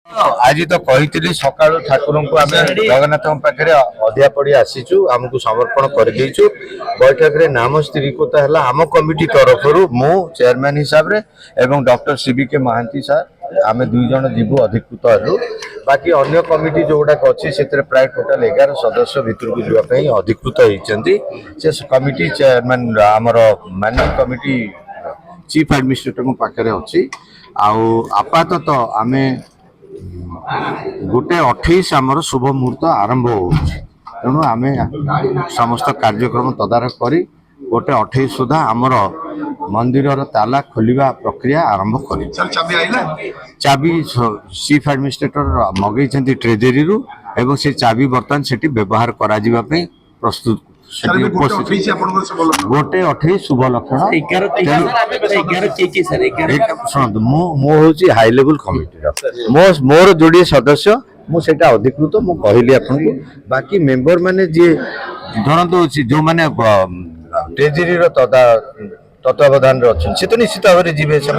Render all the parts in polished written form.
आज तो कही सका ठाकुर को आम जगन्नाथ पाखे अधिया पड़ी आसीचु आमको समर्पण कर बैठक में नाम स्थिरीकृत है आम कमिटी तरफ मु चेयरमैन हिसाब रे एवं डॉक्टर सीबीके महांती सार आम दुई जन जीवु अधिकृत हलु बाकी अन्य कमिटी जो गुड़ाक अच्छी से प्राय टोटाल 11 सदस्य भितर को जावाई अधिकृत होती से कमिटी चेयरमैन आमर मैनेजिंग कमिटी चीफ एडमिनिस्ट्रेटर पाखे अच्छी आपातत आम गोटे 28 आमर शुभ मुहूर्त आरंभ हो तेणु आम समस्त कार्यक्रम तदारख करी गोटे 28 सुधा आमर मंदिर ताला खोलिबा प्रक्रिया आरंभ करी चाबी चीफ एडमिनिस्ट्रेटर मगई ट्रेजरी रु एवं से चाबी बर्तमान से व्यवहार करा प्रस्तुत गोटे 28 शुभ लक्षण शुणु मु हाई लेवल कमिटी मोर जोड़े सदस्य मुझे अधिकृत मुझे कहली आपको बाकी मेंबर माने जी धरतु जो मैंने ट्रेजरी तत्वावधान अच्छे से तो निश्चित भाव में जी से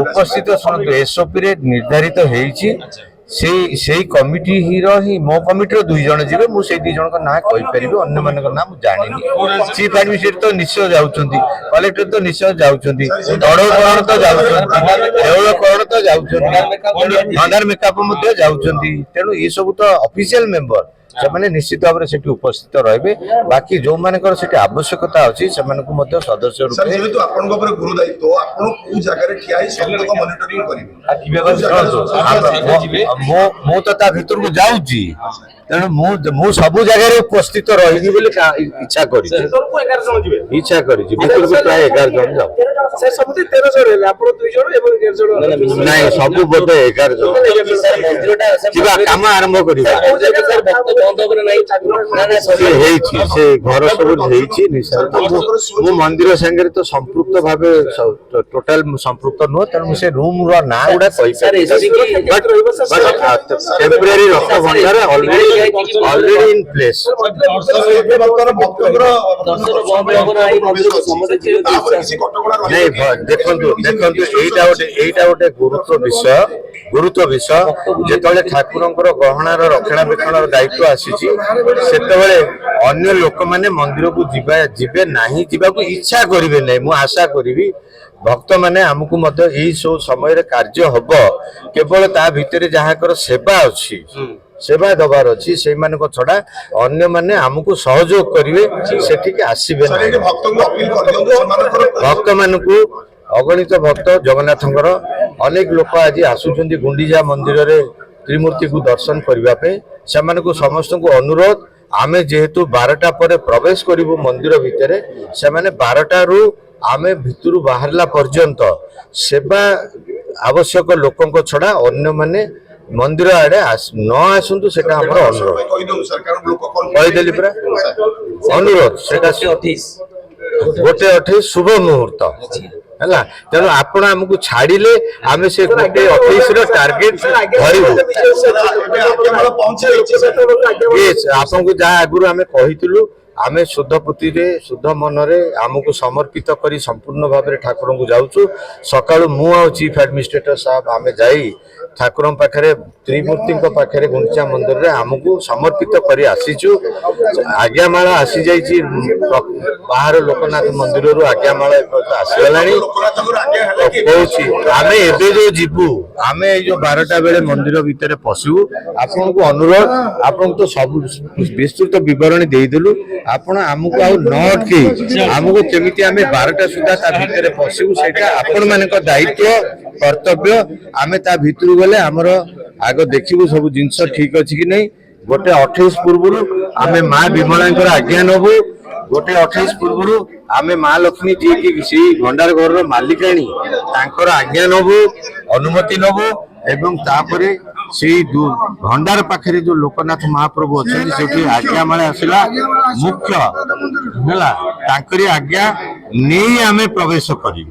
उपस्थित शुणु एसओपी निर्धारित होती से कमिटी ही मो कमिटी दुई जन जी मुझे दुई जन का ना कहीपरि अन्य मान ना मुझे जानी चीफ एडमिनिस्ट्रेटर तो निश्चय जाऊँगी कलेक्टर तो निश्चय जाऊँगी दौड़करण तो देवलकरण तो जाऊँगी अंधार मेकअप जाऊँगी तेणु ये सब तो ऑफिशियल मेंबर से निश्चित भाव में उपस्थित रहे बाकी जो मानकर आवश्यकता अच्छी से सदस्य मु तो भितर को जाऊँगी तेणु मु सब जगह उपस्थित रही इच्छा कर प्राय 11 जन जाऊ नहीं सब बोधे 11 जन कम आरंभ कर घर सब मंदिर संगे तो संपृक्त भाव टोटाल संपृक्त नुह तेणु से रूम ना गुड़ा टेम्परेरी रक्त भंडार ऑलरेडी इन प्लेस नहीं देखो गोटे गुरुत्व विषय जिते ठाकुर गहणार रक्षणाबेक्षण दायित्व आसी अन्य लोक मैंने मंदिर को जीवे नहीं जीवाकू इच्छा करेंगे नहीं मु आशा करी भक्त मैंने आमको यही सब समय कार्य हम केवल ता भितर जहाँ सेवा अच्छी सेवा दबार अच्छी से छड़ा अन्य माने आमको सहयोग करेंगे से आसबे भक्त मान अगणित भक्त जगन्नाथ अनेक लोक आज आसुचंदी गुंडीजा मंदिर रे त्रिमूर्ति को दर्शन करने से समस्त को अनुरोध आमे जेहेतु 12टा पर प्रवेश करू मंदिर भितर से 12टा रु आमे भितर बाहरला पर्यंत सेवा आवश्यक लोकों छड़ा अन्य माने मंदिर आड़े न आसतु से अनुरोध कहीदेली पूरा अनुरोध से गोटे 28 शुभ मुहूर्त है तेणु आपण आमको छाड़िले आम से गोटे 28 टार्गेट आपको जहाँ आगुरी आम कही आमे शुद्ध पुति रे शुद्ध मन रे आमको समर्पित करी संपूर्ण भाव में ठाकुर को जाऊँ सका मु चीफ एडमिनिस्ट्रेटर साहब आम जाई ठाकुर पाखे त्रिमूर्ति पाखे गुंडीचा मंदिर रे आमको समर्पित करी आसीचु आज्ञामाला आसी जाइए बाहर लोकनाथ मंदिर रु आज्ञामाला आसीगला आम एबे जो जीवु आम जो 12टा बेले मंदिर भितर पशु आपन को अनुरोध आपन तो सब विस्तृत विवरणी देदेलु आपण आमको आउ न अटके आमको केमिति आमे 12टा सुधा ता भितर पशु सेटा आपण मानक दायित्व कर्तव्य आमे ता भितर गले हमर आग देखिबु सब जिंस ठीक अछि कि नहीं गोटे 28 पूर्व आमे मां विमलांकर आज्ञा नबु गोटे 28 पूर्व आमे मां लक्ष्मी जी की सी भंडार घर रो मालिकाणी तांकर आज्ञा नबु अनुमति नबु एवं तापरे से भंडार पाखे जो लोकनाथ महाप्रभु अच्छे से आज्ञा माले आसला मुख्य है आज्ञा नहीं आमे प्रवेश करी।